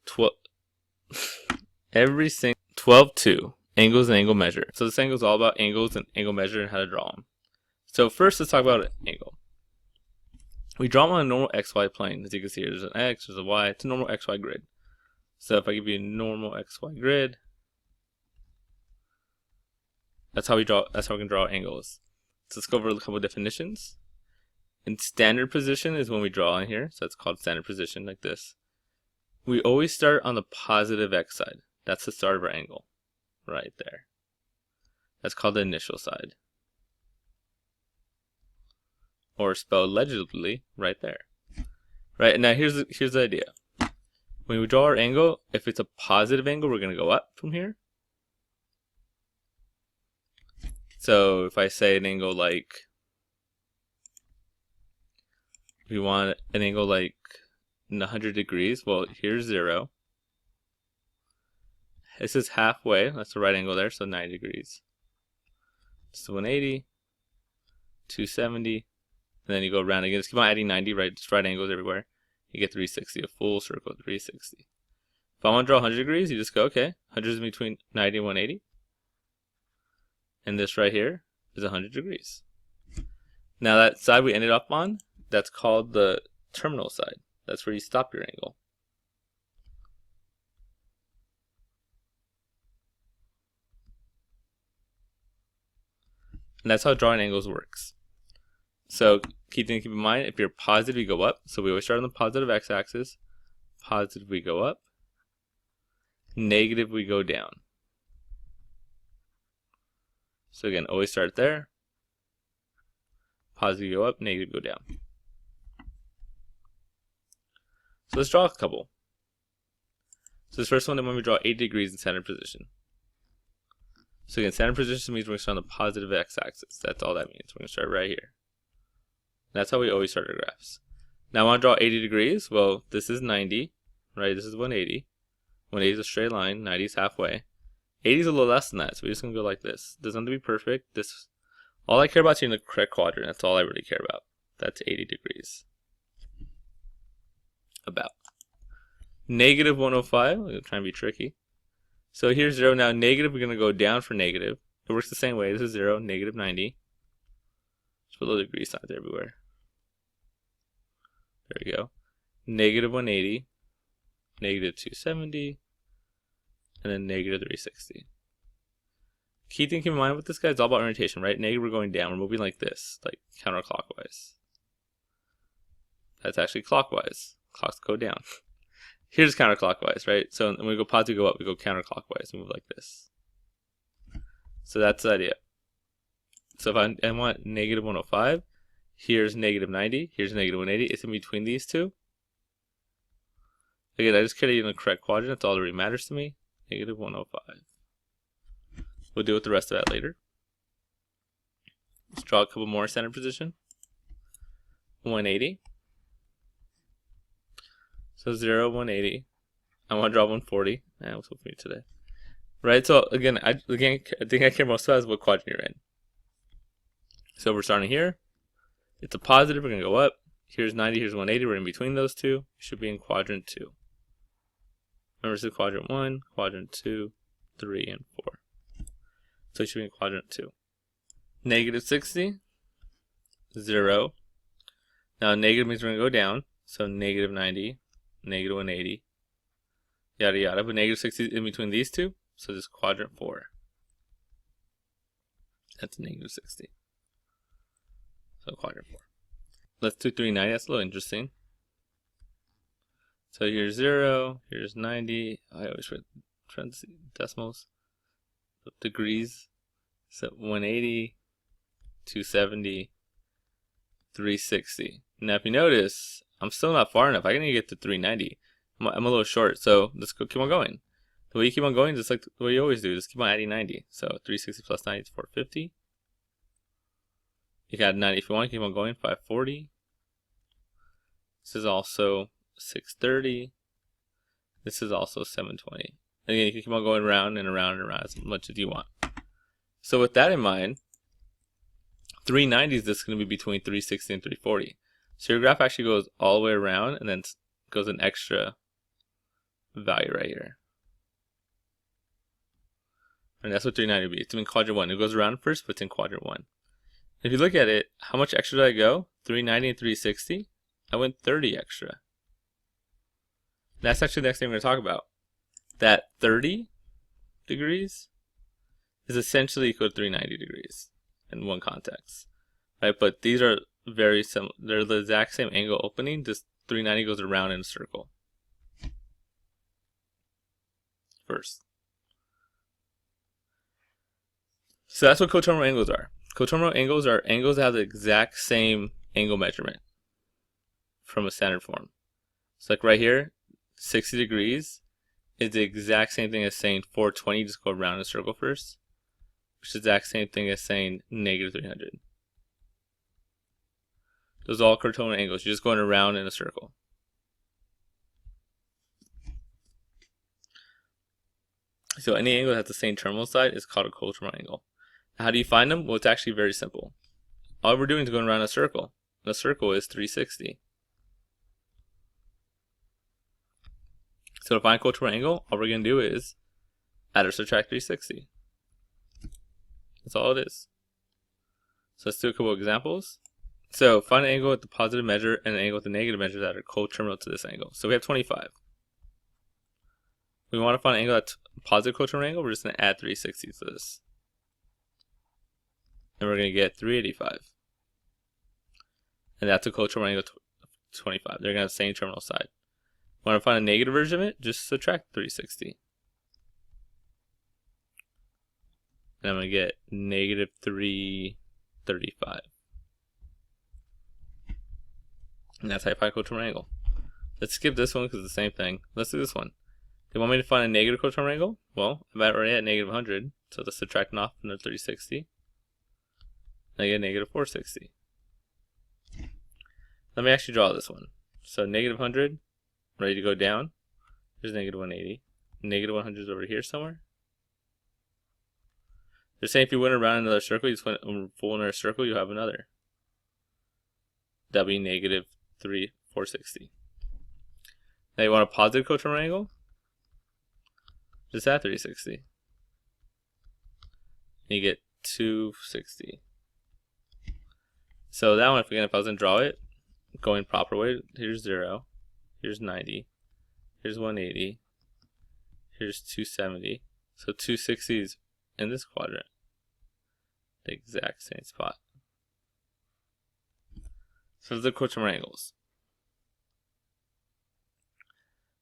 12 every single 12-2 angles and angle measure. So this angle is all about angles and angle measure and how to draw them. So first, let's talk about an angle. We draw them on a normal XY plane. As you can see, there's an X, there's a Y. It's a normal XY grid. So if I give you a normal XY grid, that's how we can draw angles. So let's go over a couple of definitions. In standard position is when we draw on here. So it's called standard position, like this. We always start on the positive X side. That's the start of our angle, right there. That's called the initial side. Or spelled legibly, right there. Right, now here's the idea. When we draw our angle, if it's a positive angle, we're going to go up from here. So if I say an angle like, we want an angle like 100 degrees, well, here's 0. This is halfway, that's the right angle there, so 90 degrees. So 180, 270, and then you go around again. Just keep on adding 90, right? Just right angles everywhere. You get 360, a full circle, 360. If I want to draw 100 degrees, you just go, okay, 100 is between 90 and 180. And this right here is 100 degrees. Now that side we ended up on, that's called the terminal side. That's where you stop your angle. And that's how drawing angles works. So keep in mind, if you're positive, you go up. So we always start on the positive x-axis. Positive, we go up. Negative, we go down. So again, always start there. Positive, go up. Negative, go down. So let's draw a couple. So this first one, then when we draw 80 degrees in center position. So again, center position means we're going to start on the positive x-axis. That's all that means. We're going to start right here. That's how we always start our graphs. Now I want to draw 80 degrees. Well, this is 90, right? This is 180. 180 is a straight line. 90 is halfway. 80 is a little less than that, so we're just going to go like this. It doesn't have to be perfect. All I care about is in the correct quadrant. That's all I really care about. That's 80 degrees. About. Negative 105. I'm going to try and be tricky. So here's 0. Now negative, we're going to go down for negative. It works the same way. This is 0, negative 90. Just put little degree signs everywhere. There we go. Negative 180. Negative 270. And then negative 360. Key thing to keep in mind with this guy is all about orientation, right? Negative, we're going down. We're moving like this, like counterclockwise. That's actually clockwise. Clocks go down. Here's counterclockwise, right? So when we go positive, go up, we go counterclockwise, move like this. So that's the idea. So if I want negative 105, here's negative 90, here's negative 180. It's in between these two. Again, I just care to get in the correct quadrant. That's all that really matters to me. Negative 105. We'll deal with the rest of that later. Let's draw a couple more center position. 180. So 0, 180. I want to draw 140. What's up for me today? Right, so again, I think I care most about is what quadrant you're in. So we're starting here. It's a positive, we're going to go up. Here's 90, here's 180. We're in between those two. We should be in quadrant 2. Remember, this is quadrant 1, quadrant 2, 3, and 4. So you should be in quadrant 2. Negative 60, 0. Now negative means we're going to go down. So negative 90, negative 180, yada yada. But negative 60 is in between these two. So this is quadrant 4. That's negative 60. So quadrant 4. Let's do 390. That's a little interesting. So here's 0, here's 90. I always write decimals. Degrees. So 180, 270, 360. Now if you notice, I'm still not far enough. I can get to 390. I'm a little short, so let's keep on going. The way you keep on going, just like the way you always do, just keep on adding 90. So 360 plus 90 is 450. You can add 90 if you want. Keep on going. 540. This is also 630. This is also 720. And again, you can keep on going around and around and around as much as you want. So with that in mind, 390 is just going to be between 360 and 340. So your graph actually goes all the way around and then goes an extra value right here. And that's what 390 would be. It's in quadrant 1. It goes around first, but it's in quadrant 1. If you look at it, how much extra did I go? 390 and 360? I went 30 extra. That's actually the next thing we're going to talk about. That 30 degrees is essentially equal to 390 degrees in one context. Right? But these are very similar. They're the exact same angle opening, just 390 goes around in a circle. First. So that's what coterminal angles are. Coterminal angles are angles that have the exact same angle measurement from a standard form. So like right here, 60 degrees is the exact same thing as saying 420, just go around in a circle first, which is the exact same thing as saying negative 300. Those are all coterminal angles. You're just going around in a circle. So any angle that has the same terminal side is called a coterminal angle. How do you find them? Well, it's actually very simple. All we're doing is going around a circle. The circle is 360. So to find a coterminal angle, all we're going to do is add or subtract 360. That's all it is. So let's do a couple of examples. So find an angle with the positive measure and an angle with the negative measure that are coterminal to this angle. So we have 25. We want to find an angle that's a positive coterminal angle. We're just going to add 360 to this. And we're going to get 385. And that's a coterminal angle 25. They're going to have the same terminal side. Want to find a negative version of it? Just subtract 360. And I'm going to get negative 335. And that's how you find a coterminal angle. Let's skip this one because it's the same thing. Let's do this one. They want me to find a negative coterminal angle? Well, I'm already at negative 100. So let's subtract off another 360. I get negative 460. Let me actually draw this one. So negative 100, ready to go down. There's negative 180. Negative 100 is over here somewhere. They're saying if you went around another circle, you just went full another circle, you'll have another. That'll be negative 460. Now you want a positive coterminal angle? Just add 360. And you get 260. So that one, if I was going to draw it, going proper way, here's 0, here's 90, here's 180, here's 270. So 260 is in this quadrant, the exact same spot. So those are the coterminal angles.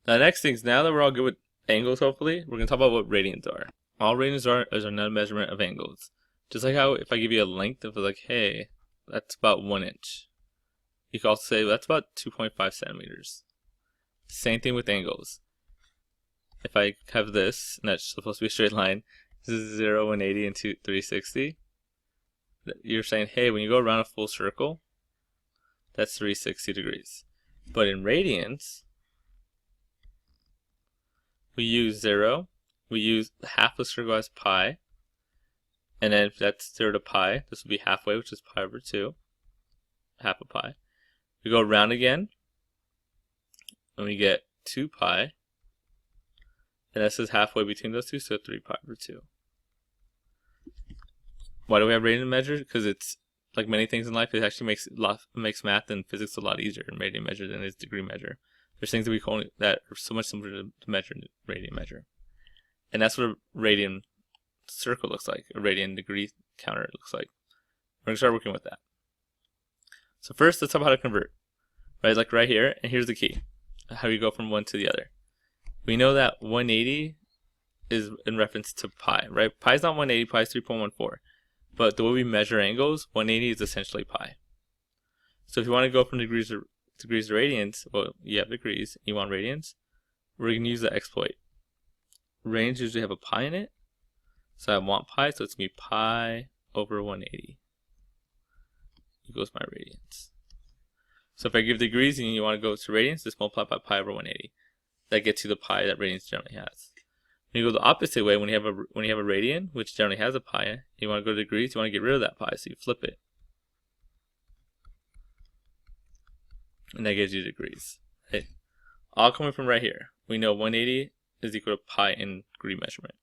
Now the next thing is, now that we're all good with angles, hopefully, we're going to talk about what radians are. All radians are another measurement of angles. Just like how if I give you a length of like, hey, that's about 1 inch. You can also say that's about 2.5 centimeters. Same thing with angles. If I have this, and that's supposed to be a straight line, this is 0, 180, and 360. You're saying, hey, when you go around a full circle, that's 360 degrees. But in radians, we use 0. We use half the circle as pi. And then if that's 0 to pi, this will be halfway, which is pi over 2. Half of pi. We go around again, and we get 2 pi. And this is halfway between those two, so 3 pi over 2. Why do we have radian measure? Because it's, like many things in life, it actually makes math and physics a lot easier in radian measure than it is degree measure. There's things that are so much simpler to measure in radian measure. And that's what a radian circle looks like, a radian degree counter looks like. We're going to start working with that. So first, let's talk about how to convert. Right, like right here, and here's the key. How you go from one to the other. We know that 180 is in reference to pi, right? Pi is not 180, pi is 3.14. But the way we measure angles, 180 is essentially pi. So if you want to go from degrees to radians, well, you have degrees, you want radians, we're going to use the exploit. Radians usually have a pi in it, so I want pi, so it's going to be pi over 180 equals my radians. So if I give degrees and you want to go to radians, just multiply by pi over 180. That gets you the pi that radians generally has. When you go the opposite way, when you have a radian, which generally has a pi, you want to go to degrees, you want to get rid of that pi, so you flip it. And that gives you degrees. Right? All coming from right here. we know 180 is equal to pi in degree measurement.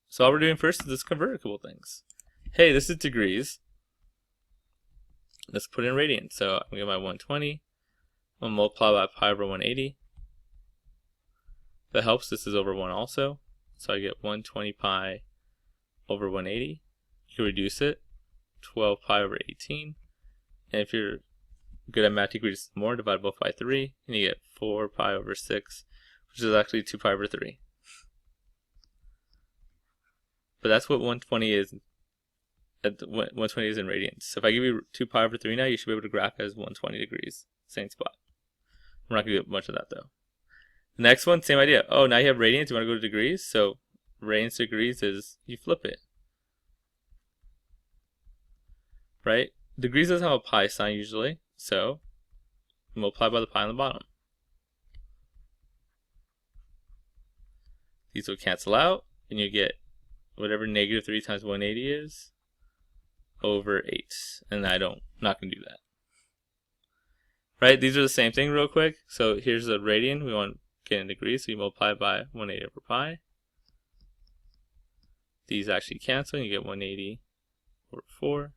So all we're doing first is just convert a couple things. Hey, this is degrees. Let's put in radians. So I'm going to get my 120. I'll multiply by pi over 180. If that helps, this is over 1 also. So I get 120 pi over 180. You can reduce it. 12 pi over 18. And if you're good at math, you can reduce more, divide both by 3. And you get 4 pi over 6, which is actually 2 pi over 3. But that's what 120 is. 120 is in radians. So if I give you 2 pi over 3 now, you should be able to graph it as 120 degrees. Same spot. We're not going to do much of that though. The next one, same idea. Oh, now you have radians. You want to go to degrees. So radians to degrees is you flip it. Right? Degrees doesn't have a pi sign usually. So multiply by the pi on the bottom. These will cancel out. And you get whatever negative 3 times 180 is over 8. And not going to do that. Right? These are the same thing real quick. So here's the radian. We want to get in degrees. So you multiply by 180 over pi. These actually cancel. And you get 180 over 4.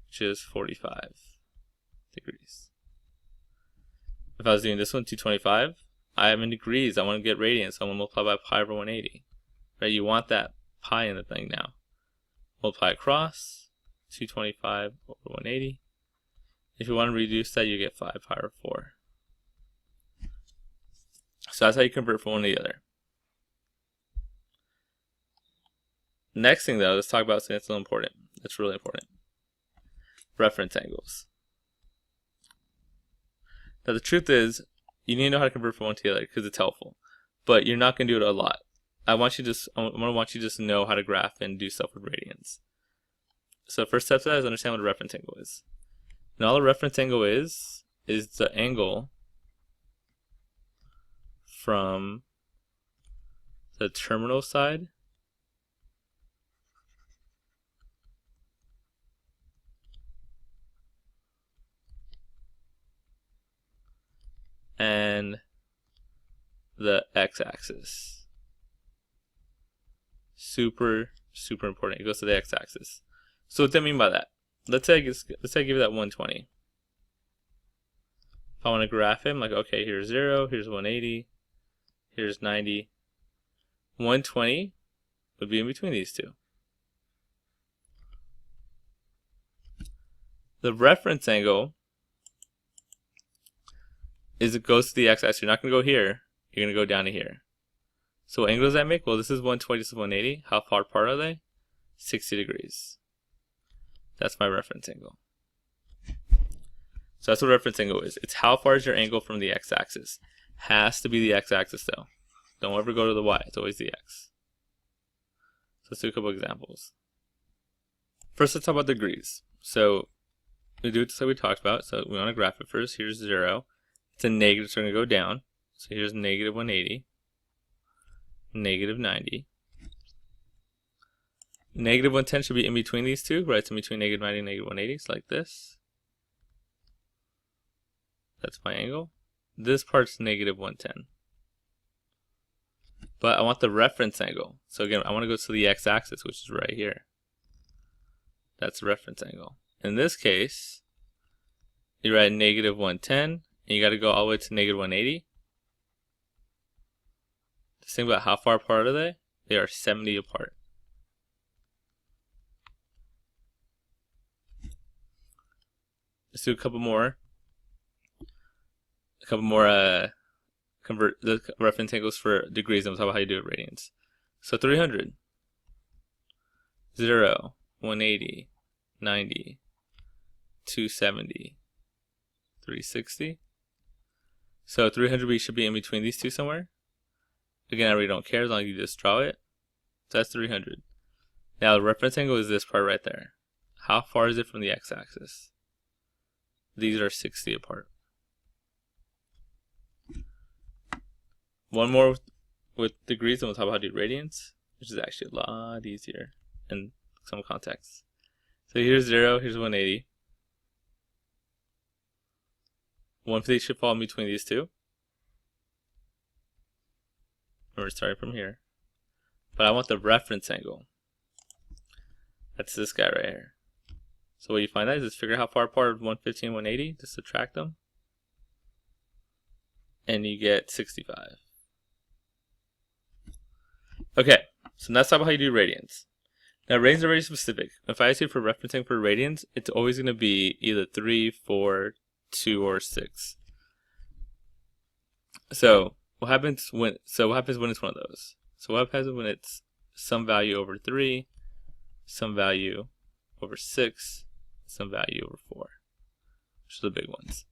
Which is 45 degrees. If I was doing this one, 225, I am in degrees. I want to get radians. So I'm going to multiply by pi over 180. Right? You want that pi in the thing now. Multiply across, 225 over 180. If you want to reduce that, you get 5 pi over 4. So that's how you convert from one to the other. Next thing though, let's talk about something that's important. That's really important. Reference angles. Now the truth is, you need to know how to convert from one to the other because it's helpful. But you're not going to do it a lot. I'm going to want you to just know how to graph and do stuff with radians. So the first step to that is understand what a reference angle is. And all a reference angle is the angle from the terminal side and the x-axis. Super important. It goes to the x-axis. So what do I mean by that? Let's say I give it that 120. If I want to graph it, I'm like, okay, here's 0, here's 180, here's 90. 120 would be in between these two. The reference angle is it goes to the x-axis. You're not going to go here. You're going to go down to here. So what angle does that make? Well, this is 120, this is 180. How far apart are they? 60 degrees. That's my reference angle. So that's what reference angle is. It's how far is your angle from the x-axis. Has to be the x-axis though. Don't ever go to the y. It's always the x. So let's do a couple examples. First, let's talk about degrees. So we do it just like we talked about. So we want to graph it first. Here's 0. It's a negative, so we're going to go down. So here's negative 180. Negative 90. Negative 110 should be in between these two, right? It's in between negative 90 and negative 180, so like this. That's my angle. This part's negative 110. But I want the reference angle. So again, I want to go to the x-axis, which is right here. That's the reference angle. In this case, you're at negative 110, and you got to go all the way to negative 180. Just think about how far apart are they? They are 70 apart. Let's do a couple more. Convert the reference angles for degrees, and we'll talk about how you do it radians. So 300, 0, 180, 90, 270, 360. So 300 should be in between these two somewhere. Again, I really don't care as long as you just draw it. So that's 300. Now the reference angle is this part right there. How far is it from the x-axis? These are 60 apart. One more with degrees, and we'll talk about how to do radians, which is actually a lot easier in some contexts. So here's 0, here's 180. 150 should fall in between these two. We're starting from here. But I want the reference angle. That's this guy right here. So what you find out is just figure how far apart 115 and 180, just subtract them. And you get 65. Okay, so let's talk about how you do radians. Now radians are very specific. If I ask you for referencing for radians, it's always going to be either 3, 4, 2, or 6. So what happens when it's one of those? So what happens when it's some value over 3, some value over 6, some value over 4, which are the big ones.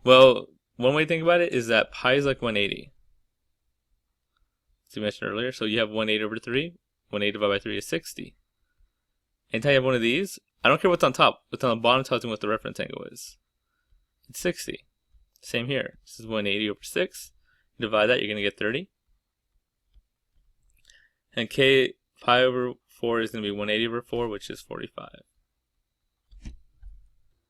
Well, one way to think about it is that pi is like 180. As you mentioned earlier, so you have 180 over 3. 180 divided by 3 is 60. Anytime you have one of these, I don't care what's on top. What's on the bottom tells me what the reference angle is. It's 60. Same here. This is 180 over 6. You divide that, you're going to get 30. And pi over 4 is going to be 180 over 4, which is 45.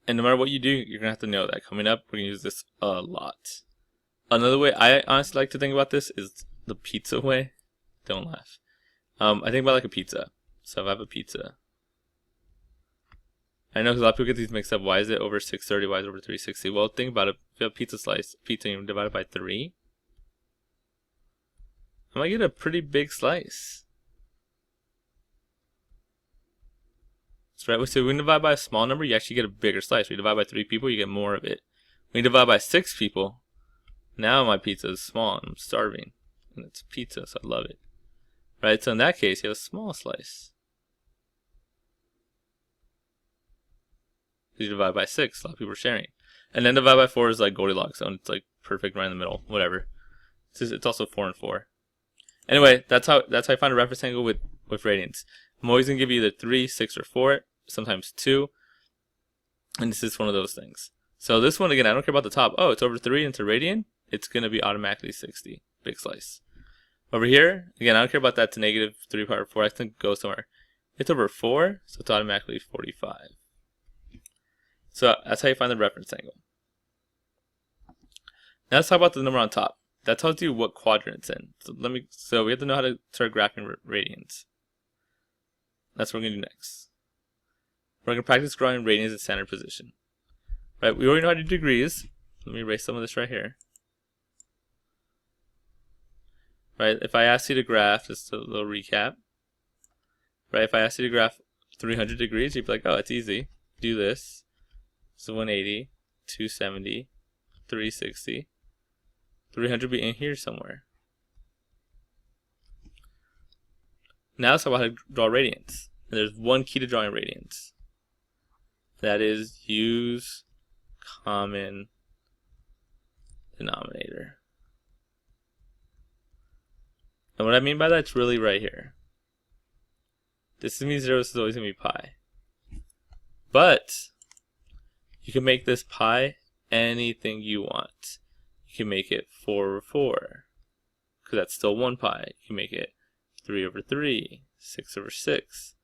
And no matter what you do, you're going to have to know that. Coming up, we're going to use this a lot. Another way I honestly like to think about this is the pizza way. Don't laugh. I think about like a pizza. So if I have a pizza, I know because a lot of people get these mixed up. Why is it over 630? Why is it over 360? Well, think about it. If you have a pizza slice, pizza and you divide it by 3, I might get a pretty big slice. That's right. So when you divide by a small number, you actually get a bigger slice. When you divide by 3 people, you get more of it. When you divide by 6 people, now my pizza is small and I'm starving. And it's pizza, so I love it. Right, so in that case, you have a small slice. You divide by 6, a lot of people are sharing. And then divide by 4 is like Goldilocks zone. It's like perfect right in the middle, whatever. It's also 4 and 4. Anyway, that's how I find a reference angle with radians. I'm always going to give you either 3, 6, or 4, sometimes 2. And this is one of those things. So this one, again, I don't care about the top. Oh, it's over 3 into radian. It's going to be automatically 60. Big slice. Over here, again, I don't care about that to negative 3 power 4. I think go somewhere. It's over 4, so it's automatically 45. So that's how you find the reference angle. Now let's talk about the number on top. That tells you what quadrant it's in. So we have to know how to start graphing radians. That's what we're going to do next. We're going to practice drawing radians in standard position. Right, we already know how to do degrees. Let me erase some of this right here. Right, if I ask you to graph, just a little recap. Right, if I ask you to graph 300 degrees, you'd be like, oh, it's easy. Do this. So 180, 270, 360. 300 be in here somewhere. Now let's talk about how to draw radians. And there's one key to drawing radians. That is use common denominator. And what I mean by that, it's really right here. This means 0, this is always going to be pi. But you can make this pi anything you want. You can make it 4 over 4, because that's still 1 pi. You can make it 3 over 3, 6 over 6.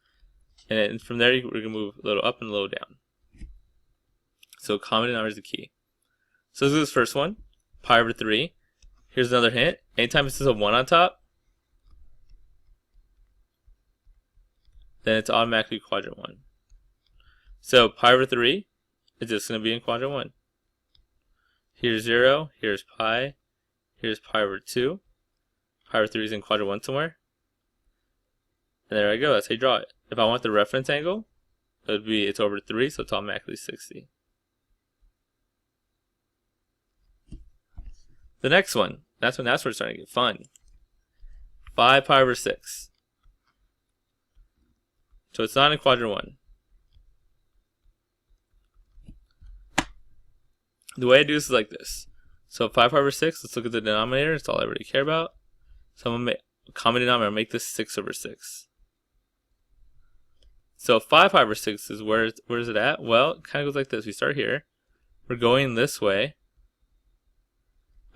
And then from there, we're going to move a little up and a little down. So common denominator is the key. So let's do this first one, pi over 3. Here's another hint. Anytime it says a 1 on top, then it's automatically quadrant 1. So pi over 3 is just going to be in quadrant 1. Here's 0, here's pi over 2. Pi over 3 is in quadrant 1 somewhere. And there I go, that's how you draw it. If I want the reference angle, it would be, it's over 3, so it's automatically 60. The next one, that's where it's starting to get fun. 5 pi over 6. So it's not in quadrant 1. The way I do this is like this. So 5 pi over 6, let's look at the denominator. That's all I really care about. So I'm going to make a common denominator, make this 6 over 6. So 5 pi over 6 is where is it at? Well, it kind of goes like this. We start here. We're going this way.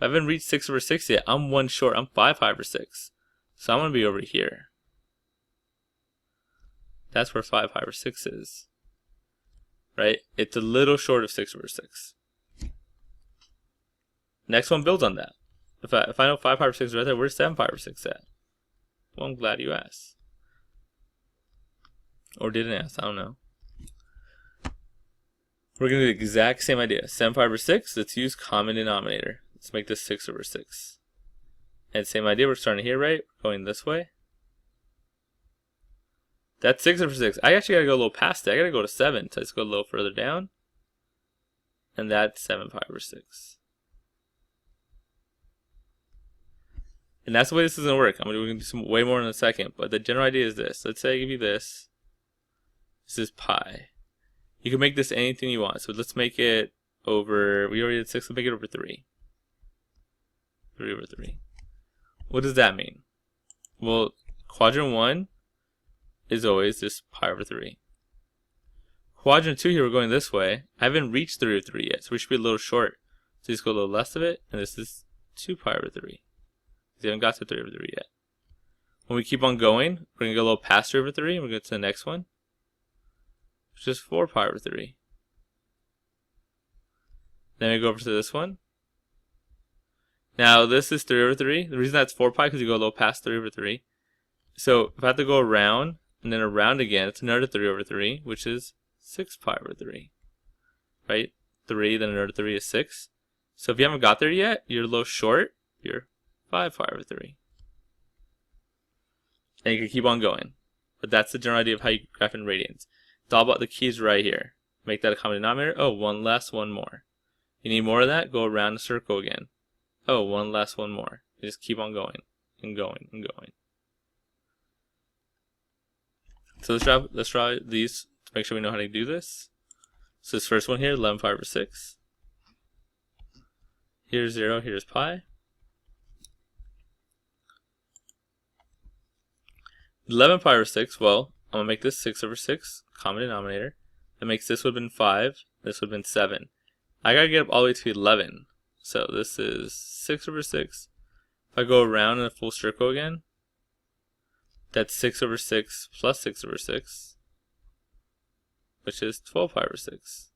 I haven't reached 6 over 6 yet. I'm 1 short. I'm 5 pi over 6. So I'm going to be over here. That's where 5 pi over 6 is. Right? It's a little short of 6 over 6. Next one builds on that. if I know 5 pi over 6 is right there, where's 7 pi over 6 at? Well, I'm glad you asked. Or didn't ask, I don't know. We're going to do the exact same idea. 7 pi over 6, let's use common denominator. Let's make this 6 over 6. And same idea, we're starting here, right? Going this way. That's 6 over 6. I actually got to go a little past it. I got to go to 7. So let's go a little further down. And that's 7 pi over 6. And that's the way this is going to work. We're going to do some way more in a second. But the general idea is this. Let's say I give you this. This is pi. You can make this anything you want. So let's make it over, we already did 6, let's make it over 3. 3 over 3. What does that mean? Well, quadrant 1 is always just pi over 3. Quadrant 2 here, we're going this way. I haven't reached 3 over 3 yet, so we should be a little short. So just go a little less of it, and this is 2 pi over 3. We haven't got to 3 over 3 yet. When we keep on going, we're going to go a little past 3 over 3, and we're going to go to the next one, which is 4 pi over 3. Then we go over to this one. Now this is 3 over 3. The reason that's 4 pi is because you go a little past 3 over 3. So if I have to go around and then around again, it's another 3 over 3, which is 6 pi over 3. Right? 3, then another 3 is 6. So if you haven't got there yet, you're a little short. You're 5 pi over 3. And you can keep on going. But that's the general idea of how you graph in radians. It's all about the keys right here. Make that a common denominator. Oh, one less, one more. You need more of that? Go around the circle again. Oh, one less, one more. You just keep on going and going and going. So let's try these to make sure we know how to do this. So this first one here, 11 pi over 6. Here's 0, here's pi. 11 pi over 6, well, I'm going to make this 6 over 6, common denominator. That makes this would have been 5, this would have been 7. I got to get up all the way to 11. So this is 6 over 6. If I go around in a full circle again, that's 6 over 6 plus 6 over 6, which is 12 pi over 6.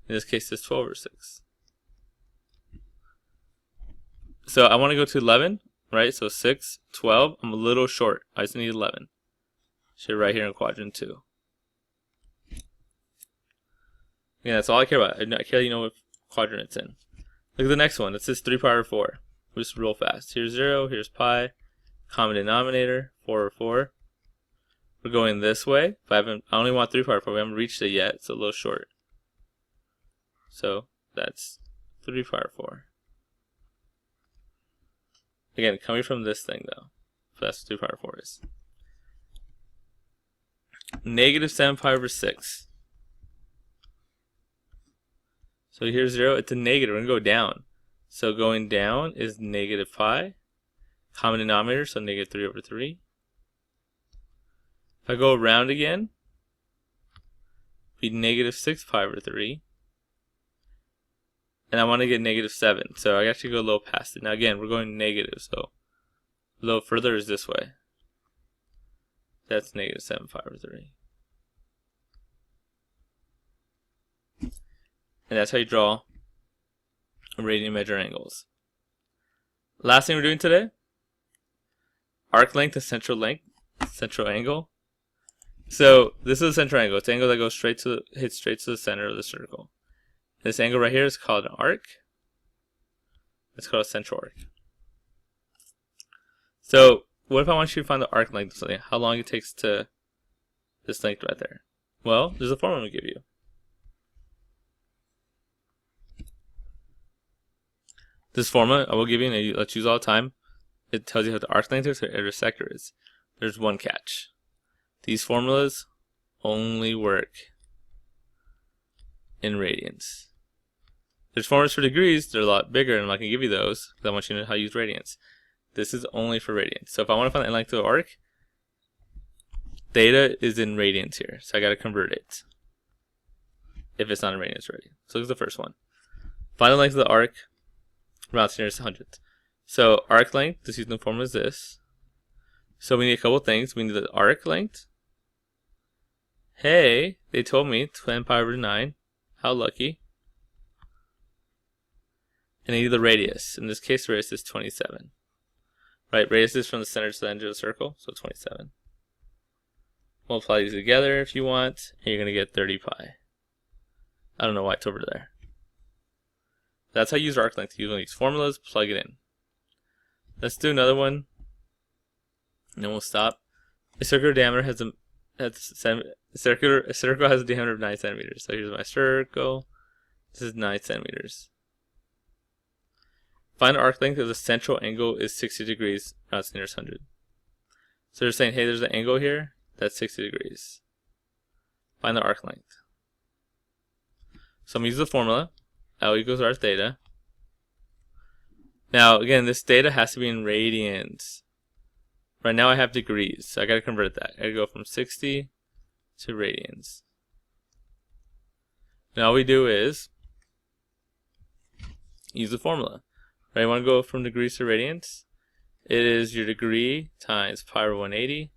In this case, it's 12 over 6. So I want to go to 11, right? So 6, 12, I'm a little short. I just need 11. Should right here in quadrant 2. Yeah, that's all I care about. I care you know what quadrant it's in. Look at the next one. It says 3 pi over 4. We'll just roll fast. Here's 0, here's pi. Common denominator, 4 over 4. We're going this way. I only want 3 pi over 4. We haven't reached it yet. It's a little short. So that's 3 pi over 4. Again, coming from this thing though. So that's what 3 pi over 4 is. Negative 7 pi over 6. So here's 0. It's a negative. We're going to go down. So going down is negative pi. Common denominator, so negative 3 over 3. If I go around again, it'd be negative 6 pi over 3. And I want to get negative 7. So I actually go a little past it. Now again, we're going negative. So a little further is this way. That's negative 7 pi over 3. And that's how you draw a radian measure angles. Last thing we're doing today, arc length and central angle. So this is a central angle. It's an angle that goes hits straight to the center of the circle. This angle right here is called an arc. It's called a central arc. So what if I want you to find the arc length of something? How long it takes to this length right there? Well, there's a formula I'm going to give you. This formula I will give you and let's use all the time. It tells you how the arc length is, or a sector is. There's one catch. These formulas only work in radians. There's formulas for degrees, they're a lot bigger, and I'm not going to give you those because I want you to know how to use radians. This is only for radians. So if I want to find the length of the arc, theta is in radians here. So I got to convert it if it's not in radians already. So look at the first one. Find the length of the arc, round to nearest hundredth. So arc length, just using the formula, is this. So we need a couple things. We need the arc length. Hey, they told me 10 pi over 9. How lucky. and I need the radius. In this case, the radius is 27. Right, radius is from the center to the end of the circle, so 27. Multiply these together if you want, and you're going to get 30 pi. I don't know why it's over there. That's how you use arc length. Using these formulas, plug it in. Let's do another one, and then we'll stop. A circular diameter has a circle has a diameter of 9 centimeters. So here's my circle. This is 9 centimeters. Find the arc length if the central angle is 60 degrees, not nearest 100. So they're saying, hey, there's an angle here that's 60 degrees. Find the arc length. So I'm going to use the formula. L equals R theta. Now, again, this theta has to be in radians. Right now I have degrees, so I got to convert that. I got to go from 60 to radians. Now all we do is use the formula. Right, I want to go from degrees to radians. It is your degree times pi over 180.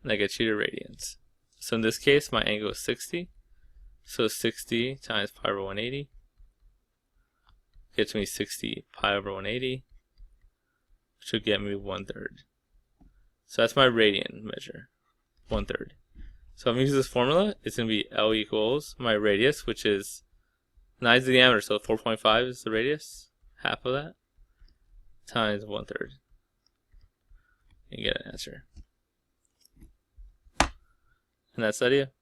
And that gets you to radians. So in this case, my angle is 60. So 60 times pi over 180 gets me 60 pi over 180, which would get me 1/3. So that's my radian measure, 1/3. So if I'm using this formula, it's going to be L equals my radius, which is 9 is the diameter, so 4.5 is the radius, half of that, times 1/3. And you get an answer. And that's the idea.